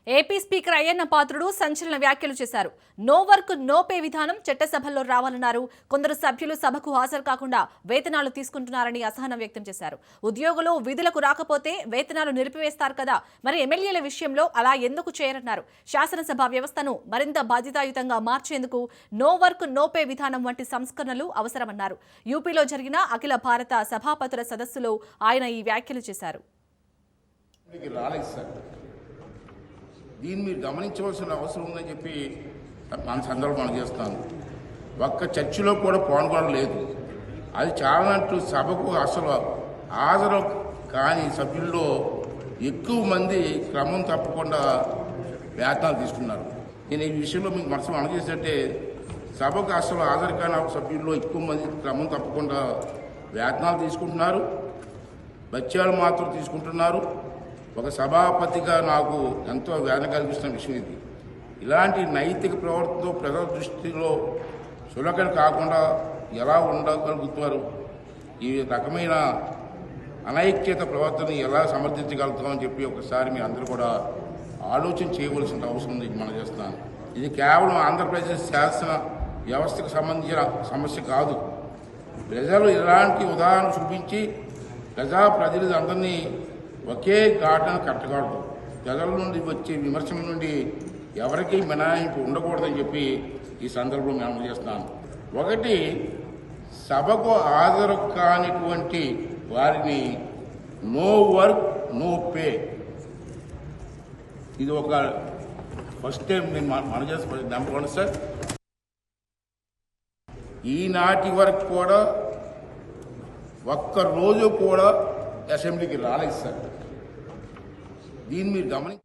AP speaker Ayyanna Patrudu సంచలన వ్యాఖ్యలు చేశారు. నో వర్క్ నో పే విధానం చట్టసభల్లో రావాలన్నారు. కొందరు సభ్యులు సభకు హాజరు కాకుండా వేతనాలు తీసుకుంటున్నారని అసహనం వ్యక్తం చేశారు. ఉద్యోగులు విధులకు రాకపోతే వేతనాలు నిలిపివేస్తారు కదా, మరి ఎమ్మెల్యేల విషయంలో అలా ఎందుకు చేయరన్నారు. శాసనసభ వ్యవస్థను మరింత బాధ్యతాయుతంగా మార్చేందుకు నో వర్క్ నో పే విధానం వంటి సంస్కరణలు అవసరమన్నారు. యూపీలో జరిగిన అఖిల భారత సభాపతుల సదస్సులో ఆయన ఈ వ్యాఖ్యలు చేశారు. దీన్ని మీరు గమనించవలసిన అవసరం ఉందని చెప్పి మన సందర్భం చేస్తాను. ఒక్క చర్చిలో కూడా పాల్గొనడం లేదు. అది చాలానట్టు సభకు అసలు హాజరు కాని సభ్యుల్లో ఎక్కువ మంది క్రమం తప్పకుండా వేతనాలు తీసుకున్నారు. నేను ఈ విషయంలో మీకు మనసు అనజేసంటే సభకు అసలు హాజరు కాని సభ్యుల్లో ఎక్కువ మంది క్రమం తప్పకుండా వేతనాలు తీసుకుంటున్నారు, బత్యాలు మాత్రం తీసుకుంటున్నారు. ఒక సభాపతిగా నాకు ఎంతో వేదన కలిగిస్తున్న విషయం ఇది. ఇలాంటి నైతిక ప్రవర్తనతో ప్రజల దృష్టిలో సులకన కాకుండా ఎలా ఉండగలుగుతారు? ఈ రకమైన అనైక్యత ప్రవర్తన ఎలా సమర్థించగలుగుతామని చెప్పి ఒకసారి మీ అందరూ కూడా ఆలోచన చేయవలసిన అవసరం ఉంది. మనం చేస్తున్నాను. ఇది కేవలం ఆంధ్రప్రదేశ్ శాసన వ్యవస్థకు సంబంధించిన సమస్య కాదు. ప్రజలు ఇలాంటి ఉదాహరణ చూపించి ప్రజలందరినీ ఒకే ఘాటను కట్టకూడదు. ప్రజల నుండి వచ్చే విమర్శల నుండి ఎవరికీ మినహాయింపు ఉండకూడదని చెప్పి ఈ సందర్భంలో నేను చేస్తున్నాను. ఒకటి, సభకు హాజరు కానిటువంటి వారిని నో వర్క్ నో పే, ఇది ఒక ఫస్ట్ టైం నేను మన చేసి నమ్మకం సార్. ఈనాటి వరకు కూడా ఒక్కరోజు కూడా అసెంబ్లీకి రాలేదు సార్. దీన్ని మీరు గమనించి